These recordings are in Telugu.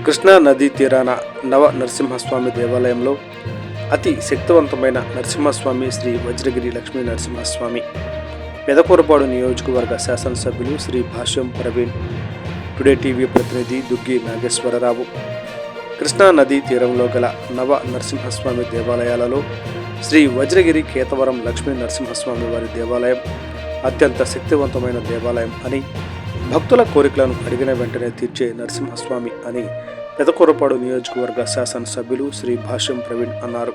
కృష్ణా నదీ తీరాన నవ నరసింహస్వామి దేవాలయంలో అతి శక్తివంతమైన నరసింహస్వామి శ్రీ వజ్రగిరి లక్ష్మీ నరసింహస్వామి. పెదకూరపాడు నియోజకవర్గ శాసనసభ్యులు శ్రీ భాష్యం ప్రవీణ్, టుడే టీవీ ప్రతినిధి దుగ్గి నాగేశ్వరరావు. కృష్ణా నదీ తీరంలో గల నవ నరసింహస్వామి దేవాలయాలలో శ్రీ వజ్రగిరి కేతవరం లక్ష్మీ నరసింహస్వామి వారి దేవాలయం అత్యంత శక్తివంతమైన దేవాలయం అని, భక్తుల కోరికలను అడిగిన వెంటనే తీర్చే నరసింహస్వామి అని పెదకూరపాడు నియోజకవర్గ శాసనసభ్యులు శ్రీ భాష్యం ప్రవీణ్ అన్నారు.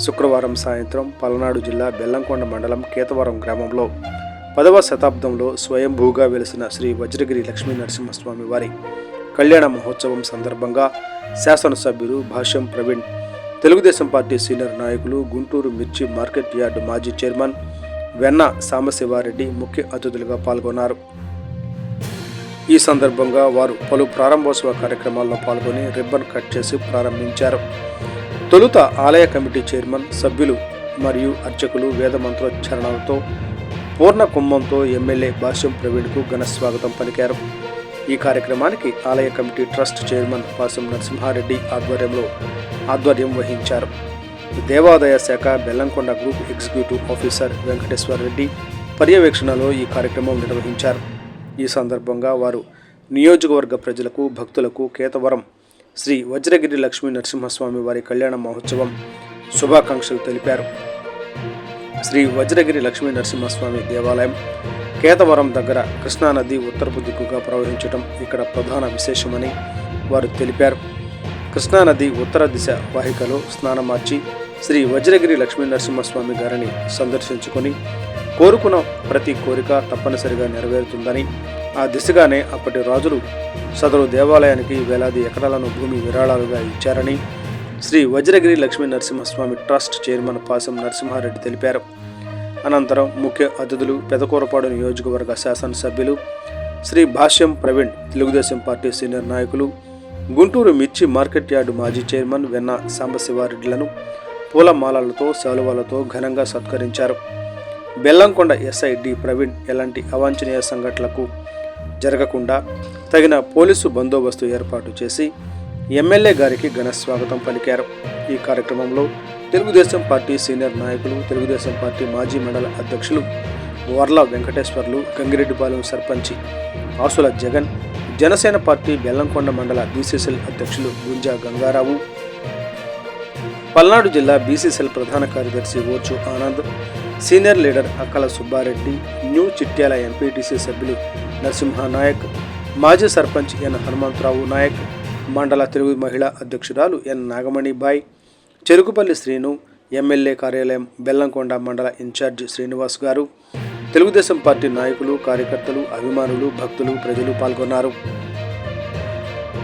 శుక్రవారం సాయంత్రం పల్నాడు జిల్లా బెల్లంకొండ మండలం కేతవరం గ్రామంలో 10వ శతాబ్దంలో స్వయంభూగా వెలిసిన శ్రీ వజ్రగిరి లక్ష్మీ నరసింహస్వామి వారి కళ్యాణ మహోత్సవం సందర్భంగా శాసనసభ్యులు భాష్యం ప్రవీణ్, తెలుగుదేశం పార్టీ సీనియర్ నాయకులు, గుంటూరు మిర్చి మార్కెట్ యార్డు మాజీ చైర్మన్ వెన్న సాంబశివారెడ్డి ముఖ్య అతిథులుగా పాల్గొన్నారు. ఈ సందర్భంగా వారు పలు ప్రారంభోత్సవ కార్యక్రమాల్లో పాల్గొని రిబ్బన్ కట్ చేసి ప్రారంభించారు. తొలుత ఆలయ కమిటీ చైర్మన్, సభ్యులు మరియు అర్చకులు వేద మంత్రోచ్చారణలతో పూర్ణ కుంభంతో ఎమ్మెల్యే భాష్యం ప్రవీణ్కు ఘన స్వాగతం పలికారు. ఈ కార్యక్రమానికి ఆలయ కమిటీ ట్రస్ట్ చైర్మన్ పాసం నరసింహారెడ్డి ఆధ్వర్యం వహించారు. దేవాదాయ శాఖ Bellamkonda group executive officer Venkateswara Reddy పర్యవేక్షణలో ఈ కార్యక్రమం నిర్వహించారు. ఈ సందర్భంగా వారు నియోజకవర్గ ప్రజలకు, భక్తులకు కేతవరం శ్రీ వజ్రగిరి లక్ష్మీ నరసింహస్వామి వారి కళ్యాణ మహోత్సవం శుభాకాంక్షలు తెలిపారు. శ్రీ వజ్రగిరి లక్ష్మీ నరసింహస్వామి దేవాలయం కేతవరం దగ్గర కృష్ణానది ఉత్తరపు దిక్కుగా ప్రవహించడం ఇక్కడ ప్రధాన విశేషమని వారు తెలిపారు. కృష్ణానది ఉత్తర దిశ వాహికలో స్నానమార్చి శ్రీ వజ్రగిరి లక్ష్మీ నరసింహస్వామి గారిని సందర్శించుకొని కోరుకున్న ప్రతి కోరిక తప్పనిసరిగా నెరవేరుతుందని, ఆ దిశగానే అప్పటి రాజులు సదరు దేవాలయానికి వేలాది ఎకరాలను భూమి విరాళాలుగా ఇచ్చారని శ్రీ వజ్రగిరి లక్ష్మీ నరసింహస్వామి ట్రస్ట్ చైర్మన్ పాసం నరసింహారెడ్డి తెలిపారు. అనంతరం ముఖ్య అతిథులు పెదకూరపాడు నియోజకవర్గ శాసనసభ్యులు శ్రీ భాష్యం ప్రవీణ్, తెలుగుదేశం పార్టీ సీనియర్ నాయకులు, గుంటూరు మిర్చి మార్కెట్ యార్డు మాజీ చైర్మన్ వెన్న సాంబశివారెడ్డిలను పూలమాలలతో, శాలువాలతో ఘనంగా సత్కరించారు. బెల్లంకొండ ఎస్ఐ డి ప్రవీణ్ ఎలాంటి అవాంఛనీయ సంఘటనలకు జరగకుండా తగిన పోలీసు బందోబస్తు ఏర్పాటు చేసి ఎమ్మెల్యే గారికి ఘన స్వాగతం పలికారు. ఈ కార్యక్రమంలో తెలుగుదేశం పార్టీ సీనియర్ నాయకులు, తెలుగుదేశం పార్టీ మాజీ మండల అధ్యక్షులు వర్ల వెంకటేశ్వర్లు, గంగిరెడ్డిపాలెం సర్పంచి ఆసుల జగన్, జనసేన పార్టీ బెల్లంకొండ మండల బీసీసీఎల్ అధ్యక్షులు గుంజా గంగారావు, పల్నాడు జిల్లా బీసీసీఎల్ ప్రధాన కార్యదర్శి ఓచు ఆనంద్, సీనియర్ లీడర్ అక్కల సుబ్బారెడ్డి, న్యూ చిట్యాల ఎంపీటీసీ సభ్యులు నరసింహ నాయక్, మాజీ సర్పంచ్ ఎన్ హనుమంతరావు నాయక్, మండల తెలుగు మహిళా అధ్యక్షురాలు ఎన్ నాగమణిబాయ్, చెరుకుపల్లి శ్రీను, ఎమ్మెల్యే కార్యాలయం బెల్లంకొండ మండల ఇన్ఛార్జి శ్రీనివాస్ గారు, తెలుగుదేశం పార్టీ నాయకులు, కార్యకర్తలు, అభిమానులు, భక్తులు, ప్రజలు పాల్గొన్నారు.